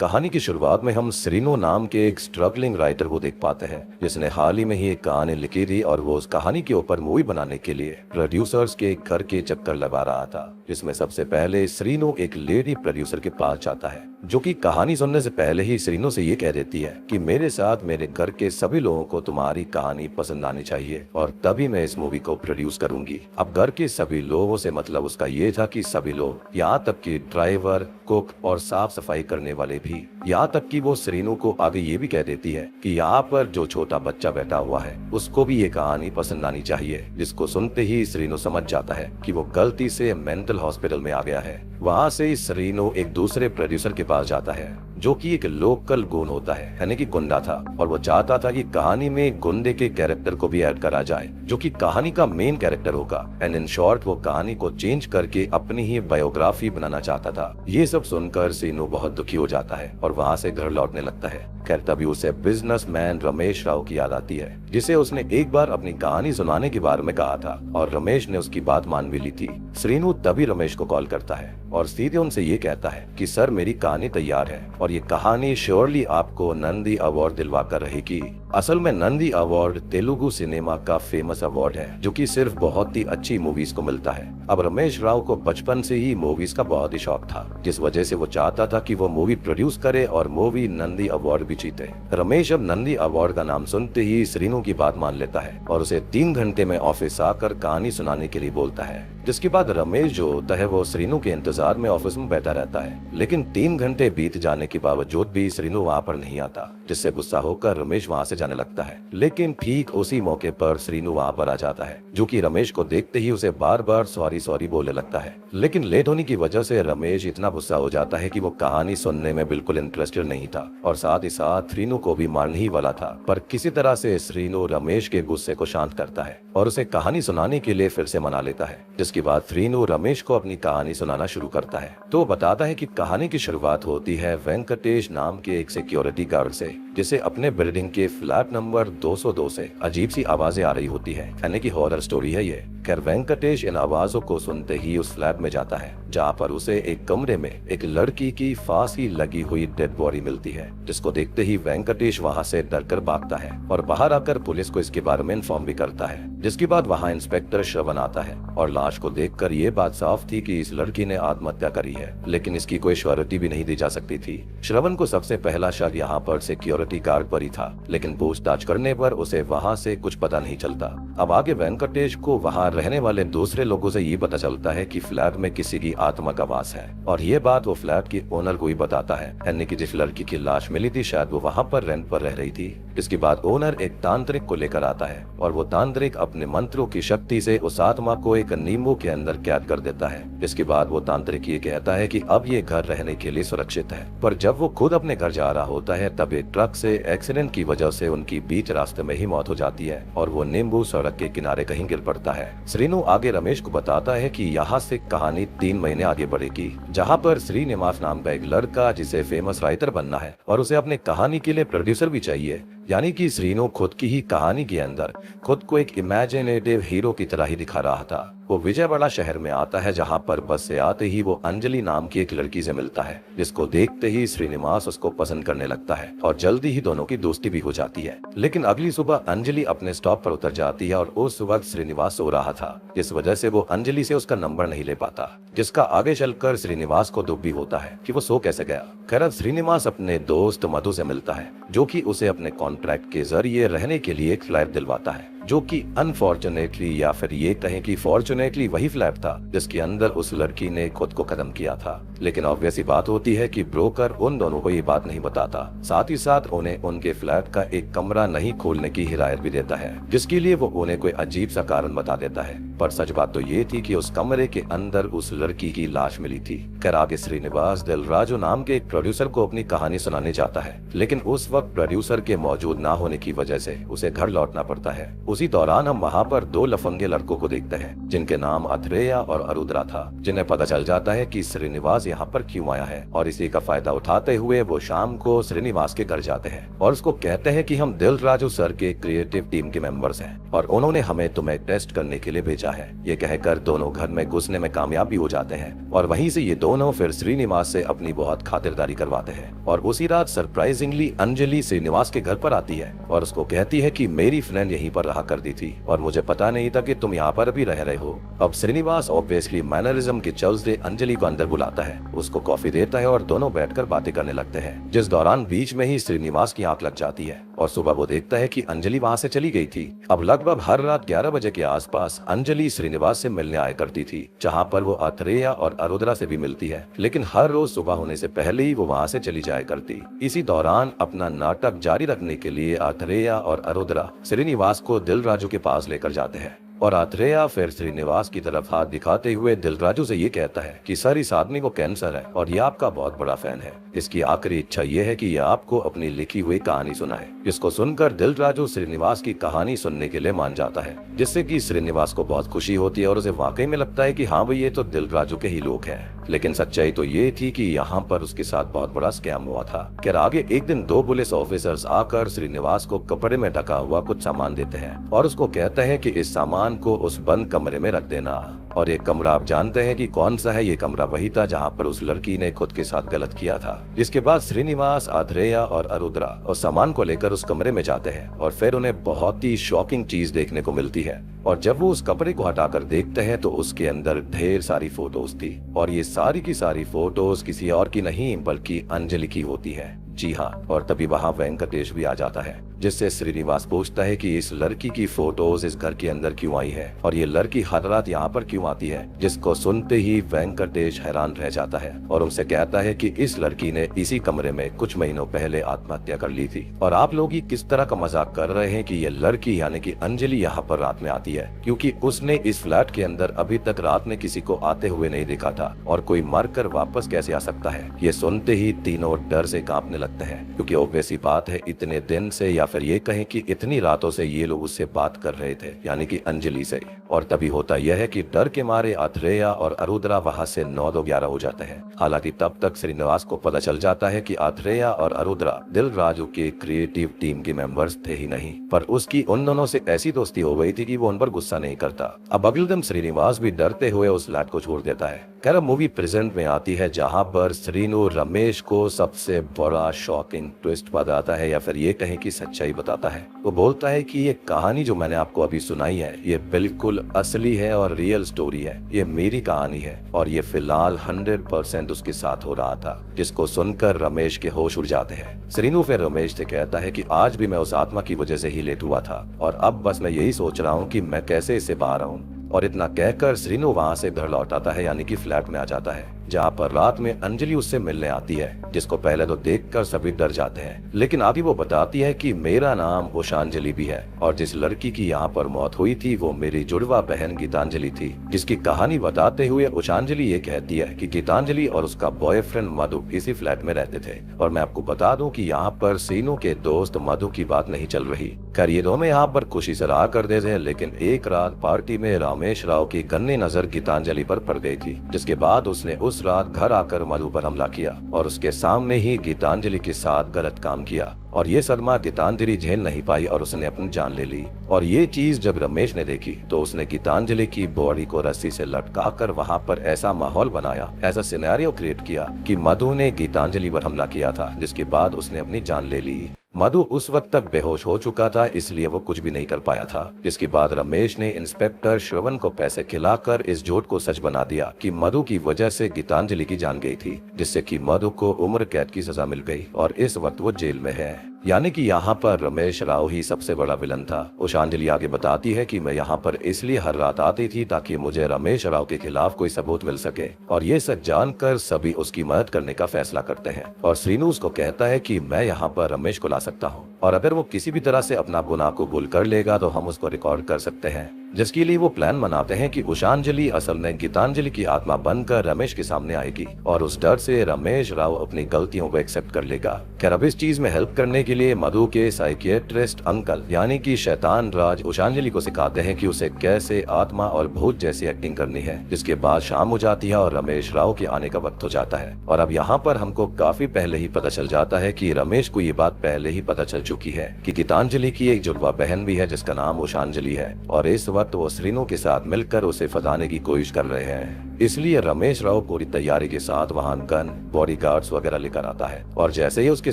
कहानी की शुरुआत में हम श्रीनो नाम के एक स्ट्रगलिंग राइटर को देख पाते हैं जिसने हाल ही में ही एक कहानी लिखी थी और वो उस कहानी के ऊपर मूवी बनाने के लिए प्रोड्यूसर्स के घर के चक्कर लगा रहा था। जिसमें सबसे पहले श्रीनो एक लेडी प्रोड्यूसर के पास जाता है जो कि कहानी सुनने से पहले ही श्रीनो से ये कह देती है कि मेरे साथ मेरे घर के सभी लोगों को तुम्हारी कहानी पसंद आनी चाहिए और तभी मैं इस मूवी को प्रोड्यूस करूंगी। अब घर के सभी लोगों से मतलब उसका ये था कि सभी लोग, यहाँ तक कि ड्राइवर, कुक और साफ सफाई करने वाले भी। यहाँ तक कि वो श्रीनो को आगे ये भी कह देती है कि यहाँ पर जो छोटा बच्चा बैठा हुआ है उसको भी ये कहानी पसंद आनी चाहिए। जिसको सुनते ही श्रीनो समझ जाता है कि वो गलती से मेंटल हॉस्पिटल में आ गया है। वहाँ से श्रीनो एक दूसरे प्रोड्यूसर के पास जाता है जो कि एक लोकल गून होता है, यानी कि गुंडा था, और वो चाहता था कि कहानी में गुंडे के कैरेक्टर को भी ऐड करा जाए जो कि कहानी का मेन कैरेक्टर होगा। एंड इन शॉर्ट वो कहानी को चेंज करके अपनी ही बायोग्राफी बनाना चाहता था। ये सब सुनकर श्रीनो बहुत दुखी हो जाता है और वहाँ से घर लौटने लगता है। खैर तभी उसे बिजनेसमैन रमेश राव की याद आती है जिसे उसने एक बार अपनी कहानी सुनाने के बारे में कहा था और रमेश ने उसकी बात मान भी ली थी। श्रीनु तभी रमेश को कॉल करता है और सीधे उनसे ये कहता है कि सर मेरी कहानी तैयार है और ये कहानी श्योरली आपको नंदी अवार्ड दिलवा कर रहेगी। असल में नंदी अवार्ड तेलुगु सिनेमा का फेमस अवार्ड है जो कि सिर्फ बहुत ही अच्छी मूवीज को मिलता है। अब रमेश राव को बचपन से ही मूवीज का बहुत ही शौक था जिस वजह से वो चाहता था कि वो मूवी प्रोड्यूस करे और मूवी नंदी अवार्ड भी जीते। रमेश अब नंदी अवार्ड का नाम सुनते ही श्रीनु की बात मान लेता है और उसे 3 घंटे में ऑफिस आकर कहानी सुनाने के लिए बोलता है। जिसके बाद रमेश जो होता है वो श्रीनु के इंतजार में ऑफिस में बैठा रहता है, लेकिन 3 घंटे बीत जाने के बावजूद भी श्रीनु वहाँ पर नहीं आता, जिससे गुस्सा होकर रमेश वहाँ से जाने लगता है। लेकिन ठीक उसी मौके पर श्रीनु वहाँ पर आ जाता है जो कि रमेश को देखते ही उसे बार बार सॉरी बोलने लगता है। लेकिन लेट होने की वजह से रमेश इतना गुस्सा हो जाता है कि वो कहानी सुनने में बिल्कुल इंटरेस्टेड नहीं था और साथ ही साथ श्रीनु को भी मारने ही वाला था। पर किसी तरह से श्रीनु रमेश के गुस्से को शांत करता है और उसे कहानी सुनाने के लिए फिर से मना लेता है। जिसके बाद श्रीनु रमेश को अपनी कहानी सुनाना शुरू करता है। तो बताता है कि कहानी की शुरुआत होती है वेंकटेश नाम के एक सिक्योरिटी गार्ड से जिसे अपने बिल्डिंग के फ्लैट नंबर 202 से अजीब सी आवाजें आ रही होती है, यानी कि हॉरर स्टोरी है ये। खैर वेंकटेश इन आवाजों को सुनते ही उस फ्लैट में जाता है जहाँ पर उसे एक कमरे में एक लड़की की फांसी लगी हुई डेड बॉडी मिलती है। जिसको देखते ही वेंकटेश वहाँ से डरकर भागता है और बाहर आकर पुलिस को इसके बारे में इन्फॉर्म भी करता है। जिसके बाद वहाँ इंस्पेक्टर श्रवण आता है और लाश को देखकर ये बात साफ थी कि इस लड़की ने आत्महत्या करी है, लेकिन इसकी कोई श्योरिटी भी नहीं दी जा सकती थी। श्रवण को सबसे पहला शक यहाँ पर सिक्योरिटी गार्ड पर ही था, लेकिन पूछताछ करने पर उसे वहाँ से कुछ पता नहीं चलता। अब आगे वेंकटेश को वहाँ रहने वाले दूसरे लोगों से ये पता चलता है कि फ्लैट में किसी की आत्मा का वास है और ये बात वो फ्लैट की ओनर को ही बताता है, यानी कि जिस लड़की की लाश मिली थी शायद वो वहाँ पर रेंट पर रह रही थी। इसके बाद ओनर एक तांत्रिक को लेकर आता है और वो तांत्रिक अपने मंत्रों की शक्ति से उस आत्मा को एक नींबू के अंदर कैद कर देता है। इसके बाद वो तांत्रिक ये कहता है कि अब ये घर रहने के लिए सुरक्षित है। पर जब वो खुद अपने घर जा रहा होता है तब एक ट्रक से एक्सीडेंट की वजह से उनकी बीच रास्ते में ही मौत हो जाती है और वो नींबू सड़क के किनारे कहीं गिर पड़ता है। श्रीनु आगे रमेश को बताता है कि यहाँ से कहानी 3 महीने आगे बढ़ेगी जहाँ पर श्रीनिवास नाम का एक लड़का जिसे फेमस राइटर बनना है और उसे अपने कहानी के लिए प्रोड्यूसर भी चाहिए, यानी कि श्रीनु खुद की ही कहानी के अंदर खुद को एक इमेजिनेटिव हीरो की तरह ही दिखा रहा था। वो विजयवाड़ा शहर में आता है जहाँ पर बस से आते ही वो अंजलि नाम की एक लड़की से मिलता है जिसको देखते ही श्रीनिवास उसको पसंद करने लगता है और जल्दी ही दोनों की दोस्ती भी हो जाती है। लेकिन अगली सुबह अंजलि अपने स्टॉप पर उतर जाती है और उस वक्त श्रीनिवास सो रहा था जिस वजह से वो अंजलि से उसका नंबर नहीं ले पाता, जिसका आगे चलकर श्रीनिवास को दुख भी होता है कि वो सो कैसे गया। खैर श्रीनिवास अपने दोस्त मधु से मिलता है जो कि उसे अपने कॉन्ट्रैक्ट के जरिए रहने के लिए एक फ्लैट दिलवाता है जो कि अनफॉर्चुनेटली या फिर ये कहें कि फॉर्चुनेटली वही फ्लैट था जिसके अंदर उस लड़की ने खुद को खत्म किया था। लेकिन ऑब्वियस बात होती है कि ब्रोकर उन दोनों को ये बात नहीं बताता, साथ ही साथ उन्हें उनके फ्लैट का एक कमरा नहीं खोलने की हिदायत भी देता है जिसके लिए वो उन्हें कोई अजीब सा कारण बता देता है। पर सच बात तो ये थी कि उस कमरे के अंदर उस लड़की की लाश मिली थी। खैर आगे श्रीनिवास दिलराजू नाम के एक प्रोड्यूसर को अपनी कहानी सुनाने जाता है, लेकिन उस वक्त प्रोड्यूसर के मौजूद ना होने की वजह से उसे घर लौटना पड़ता है। उसी दौरान हम वहाँ पर दो लफंगे लड़कों को देखते हैं जिनके नाम अथरेया और अरुद्रा था, जिन्हें पता चल जाता है कि श्रीनिवास यहाँ पर क्यों आया है। और इसी का फायदा उठाते हुए वो शाम को श्रीनिवास के घर जाते हैं और उसको कहते हैं कि हम दिल राजू सर के क्रिएटिव टीम के मेंबर्स हैं और उन्होंने हमें तुम्हें टेस्ट करने के लिए भेजा है। ये कहकर दोनों घर में घुसने में कामयाब भी हो जाते हैं और वहीं से ये दोनों फिर श्रीनिवास से अपनी बहुत खातिरदारी करवाते हैं। और उसी रात सरप्राइजिंगली अंजलि श्रीनिवास के घर पर आती है और उसको कहती है कि मेरी फ्रेंड यहीं पर रहा करती थी और मुझे पता नहीं था कि तुम यहाँ पर भी रह रहे हो। अब श्रीनिवास ऑब्वियसली मैनरिज्म के चलते अंजलि को अंदर बुलाता है, उसको कॉफी देता है और दोनों बैठकर बातें करने लगते हैं, जिस दौरान बीच में ही श्रीनिवास की आंख लग जाती है और सुबह वो देखता है कि अंजलि वहाँ से चली गई थी। अब लगभग हर रात 11 बजे के आसपास अंजलि श्रीनिवास से मिलने आया करती थी, जहाँ पर वो अथरेया और अरुद्रा से भी मिलती है, लेकिन हर रोज सुबह होने से पहले ही वो वहाँ से चली जाया करती। इसी दौरान अपना नाटक जारी रखने के लिए अथरेया और अरुद्रा श्रीनिवास को दिल राजू के पास लेकर जाते हैं और अथरेया फिर श्रीनिवास की तरफ हाथ दिखाते हुए दिलराजू से ये कहता है कि सर, इस आदमी को कैंसर है और ये आपका बहुत बड़ा फैन है। इसकी आखिरी इच्छा ये है कि ये आपको अपनी लिखी हुई कहानी सुनाए। इसको सुनकर दिलराजू श्रीनिवास की कहानी सुनने के लिए मान जाता है, जिससे कि श्रीनिवास को बहुत खुशी होती है और उसे वाकई में लगता है कि हाँ भाई, ये तो दिलराजू के ही लोग हैं। लेकिन सच्चाई तो ये थी कि यहाँ पर उसके साथ बहुत बड़ा स्कैम हुआ था। खैर, आगे एक दिन दो पुलिस ऑफिसर्स आकर श्रीनिवास को कपड़े में ढका हुआ कुछ सामान देते हैं और उसको कहते हैं कि इस सामान को उस बंद कमरे में रख देना। और ये कमरा आप जानते हैं कि कौन सा है। ये कमरा वही था जहाँ पर उस लड़की ने खुद के साथ गलत किया था। जिसके बाद श्रीनिवास, अथरेया और अरुद्रा उस सामान को लेकर उस कमरे में जाते हैं और फिर उन्हें बहुत ही शॉकिंग चीज देखने को मिलती है। और जब वो उस कपड़े को हटाकर देखते हैं तो उसके अंदर ढेर सारी फोटोज थी और ये सारी की सारी फोटोज किसी और की नहीं बल्कि अंजलि की होती है। जी हाँ, और तभी वहाँ वेंकटेश भी आ जाता है, जिससे श्रीनिवास पूछता है कि इस लड़की की फोटोज इस घर के अंदर क्यों आई है और ये लड़की हर रात यहाँ पर क्यों आती है। जिसको सुनते ही वेंकटेश हैरान रह जाता है और उनसे कहता है कि इस लड़की ने इसी कमरे में कुछ महीनों पहले आत्महत्या कर ली थी। और आप लोग ही किस तरह का मजाक कर रहे हैं कि ये लड़की यानी कि अंजलि यहाँ पर रात में आती है, क्योंकि उसने इस फ्लैट के अंदर अभी तक रात में किसी को आते हुए नहीं देखा था और कोई मर कर वापस कैसे आ सकता है। ये सुनते ही तीनों डर से कांपने लगते हैं, क्योंकि ऑब्वियस बात है इतने दिन से या फिर ये कहें कि इतनी रातों से ये लोग उससे बात कर रहे थे, यानी कि अंजलि से। और तभी होता यह है कि डर के मारे अथरेया और अरुद्रा वहां से 9-11 हो जाते हैं। हालांकि तब तक श्रीनिवास को पता चल जाता है कि अथरेया और अरुद्रा दिल राजू के क्रिएटिव टीम के मेंबर्स थे ही नहीं, पर उसकी उन दोनों से ऐसी दोस्ती हो गई थी कि वो उन पर गुस्सा नहीं करता। अब अगले दिन श्रीनिवास भी डरते हुए उस फ्लैट को छोड़ देता है। खैर, मूवी प्रेजेंट में आती है जहाँ पर श्रीनु रमेश को सबसे बड़ा शॉकिंग ट्विस्ट बताता है या फिर ये कहें कि सच्चाई बताता है। वो बोलता है कि ये कहानी जो मैंने आपको अभी सुनाई है ये बिल्कुल असली है और रियल स्टोरी है। ये मेरी कहानी है और ये फिलहाल 100% उसके साथ हो रहा था। जिसको सुनकर रमेश के होश उड़ जाते हैं। श्रीनु फिर रमेश से कहता है कि आज भी मैं उस आत्मा की वजह से ही लेट हुआ था और अब बस मैं यही सोच रहा हूँ कि मैं कैसे इससे बाहर आऊँ। और इतना कहकर श्रीनु वहाँ से घर लौट आता है, यानी कि फ्लैट में आ जाता है, जहाँ पर रात में अंजलि उससे मिलने आती है, जिसको पहले तो देखकर सभी डर जाते हैं। लेकिन आगे वो बताती है कि मेरा नाम उषांजलि भी है और जिस लड़की की यहाँ पर मौत हुई थी वो मेरी जुड़वा बहन गीतांजलि थी। जिसकी कहानी बताते हुए उषांजलि ये कहती है कि गीतांजलि और उसका बॉयफ्रेंड मधु इसी फ्लैट में रहते थे। और मैं आपको बता दूं कि यहाँ पर श्रीनु के दोस्त मधु की बात नहीं चल रही। खैर, ये दोनों यहाँ पर खुशी से रहा करते थे, लेकिन एक रात पार्टी में रामेश राव की गन्नी नजर गीतांजलि पर पड़ गई थी, जिसके बाद उसने उस रात घर आकर मधु पर हमला किया और उसके सामने ही गीतांजलि के साथ गलत काम किया। और ये सदमा गीतांजलि झेल नहीं पाई और उसने अपनी जान ले ली। और ये चीज जब रमेश ने देखी तो उसने गीतांजलि की बॉडी को रस्सी से लटकाकर वहां पर ऐसा माहौल बनाया, ऐसा सिनेरियो क्रिएट किया कि मधु ने गीतांजलि पर हमला किया था, जिसके बाद उसने अपनी जान ले ली। मधु उस वक्त तक बेहोश हो चुका था, इसलिए वो कुछ भी नहीं कर पाया था। जिसके बाद रमेश ने इंस्पेक्टर श्रवण को पैसे खिलाकर इस झूठ को सच बना दिया कि मधु की वजह से गीतांजलि की जान गई थी, जिससे कि मधु को उम्र कैद की सजा मिल गई और इस वक्त वो जेल में है। यानी कि यहाँ पर रमेश राव ही सबसे बड़ा विलन था। उषांजलि आगे बताती है कि मैं यहाँ पर इसलिए हर रात आती थी ताकि मुझे रमेश राव के खिलाफ कोई सबूत मिल सके, और ये सच जानकर सभी उसकी मदद करने का फैसला करते हैं। और श्रीनु उसको कहता है कि मैं यहाँ पर रमेश को ला सकता हूँ और अगर वो किसी भी तरह से अपना गुनाह कबूल कर लेगा तो हम उसको रिकॉर्ड कर सकते हैं। जिसके लिए वो प्लान बनाते हैं कि उषांजलि असल में गीतांजलि की आत्मा बनकर रमेश के सामने आएगी और उस डर से रमेश राव अपनी गलतियों को एक्सेप्ट कर लेगा। खैर अब इस चीज में हेल्प करने के लिए मधु के साइकियाट्रिस्ट अंकल यानी कि शैतान राज उषांजलि को सिखाते हैं कि उसे कैसे आत्मा और भूत जैसी एक्टिंग करनी है। जिसके बाद शाम हो जाती है और रमेश राव के आने का वक्त हो जाता है और अब यहाँ पर हमको काफी पहले ही पता चल जाता है कि रमेश को ये बात पहले ही पता चल चुकी है कि गीतांजलि की एक जुड़वा बहन भी है जिसका नाम उषांजलि है और इस वक्त वो श्रीनु के साथ मिलकर उसे फंसाने की कोशिश कर रहे हैं। इसलिए रमेश राव पूरी तैयारी के साथ वहां गन, बॉडीगार्ड्स वगैरह लेकर आता है और जैसे ही उसके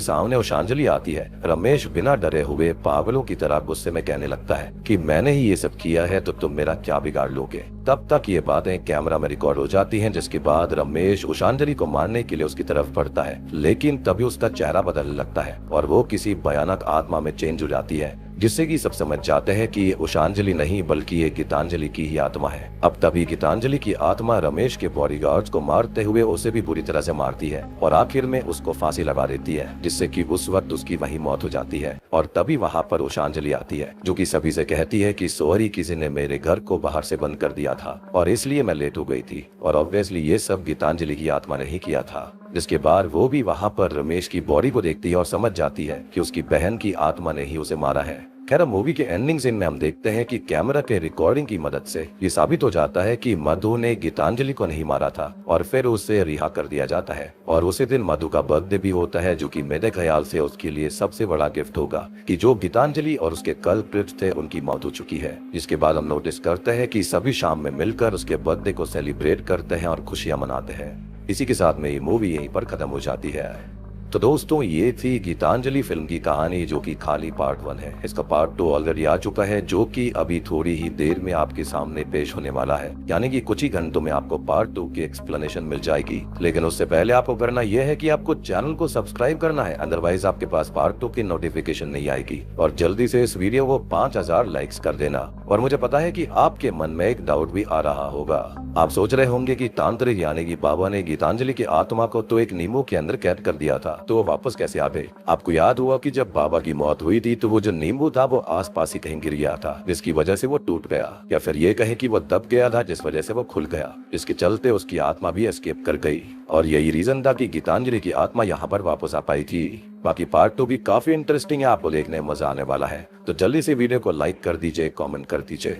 सामने उषांजलि आती है रमेश बिना डरे हुए पागलों की तरह गुस्से में कहने लगता है कि मैंने ही ये सब किया है तो तुम मेरा क्या बिगाड़ लोगे। तब तक ये बातें कैमरा में रिकॉर्ड हो जाती हैं जिसके बाद रमेश उषांजलि को मारने के लिए उसकी तरफ बढ़ता है लेकिन तभी उसका चेहरा बदलने लगता है और वो किसी भयानक आत्मा में चेंज हो जाती है जिससे कि सब समझ जाते हैं कि ये उषांजलि नहीं बल्कि ये गीतांजलि की ही आत्मा है। अब तभी गीतांजलि की आत्मा रमेश के बॉडीगार्ड्स को मारते हुए उसे भी बुरी तरह से मारती है और आखिर में उसको फांसी लगा देती है जिससे कि उस वक्त उसकी वहीं मौत हो जाती है। और तभी वहाँ पर उषांजलि आती है जो कि सभी से कहती है कि सॉरी किसी ने मेरे घर को बाहर से बंद कर दिया था और इसलिए मैं लेट हो गई थी और ऑब्वियसली ये सब गीतांजलि की आत्मा ने ही किया था। जिसके बाद वो भी वहाँ पर रमेश की बॉडी को देखती है और समझ जाती है कि उसकी बहन की आत्मा ने ही उसे मारा है। खैर मूवी के एंडिंग सीन में हम देखते हैं कि कैमरा के रिकॉर्डिंग की मदद से ये साबित हो जाता है कि मधु ने गीतांजलि को नहीं मारा था और फिर उसे रिहा कर दिया जाता है और उसी दिन मधु का बर्थडे भी होता है जो कि मेरे ख्याल से उसके लिए सबसे बड़ा गिफ्ट होगा कि जो गीतांजलि और उसके कल्प्रिट थे उनकी मौत हो चुकी है। जिसके बाद हम नोटिस करते हैं कि सभी शाम में मिलकर उसके बर्थडे को सेलिब्रेट करते हैं और खुशियां मनाते हैं। इसी के साथ में ये मूवी यहीं पर खत्म हो जाती है। तो दोस्तों ये थी गीतांजलि फिल्म की कहानी जो कि खाली पार्ट 1 है। इसका पार्ट 2 ऑलरेडी आ चुका है जो कि अभी थोड़ी ही देर में आपके सामने पेश होने वाला है, यानी कि कुछ ही घंटों में आपको पार्ट 2 की एक्सप्लेनेशन मिल जाएगी। लेकिन उससे पहले आपको करना यह है कि आपको चैनल को सब्सक्राइब करना है, अदरवाइज आपके पास पार्ट 2 की नोटिफिकेशन नहीं आएगी। और जल्दी से इस वीडियो को 5000 लाइक्स कर देना। और मुझे पता है कि आपके मन में एक डाउट भी आ रहा होगा, आप सोच रहे होंगे कि तांत्रिक यानी कि बाबा ने गीतांजलि की आत्मा को तो एक नींबू के अंदर कैद कर दिया था तो वो वापस कैसे आ गए। आपको याद हुआ कि जब बाबा की मौत हुई थी तो वो जो नींबू था वो आसपास ही कहीं गिर गया था जिसकी वजह से वो टूट गया, या फिर ये कहें कि वो दब गया था जिस वजह से वो खुल गया, जिसके चलते उसकी आत्मा भी एस्केप कर गई। और यही रीजन था कि गीतांजलि की आत्मा यहाँ पर वापस आ पाई थी। बाकी पार्ट 2 भी काफी इंटरेस्टिंग है, आपको देखने में मजा आने वाला है। तो जल्दी से वीडियो को लाइक कर दीजिए, कमेंट कर दीजिए।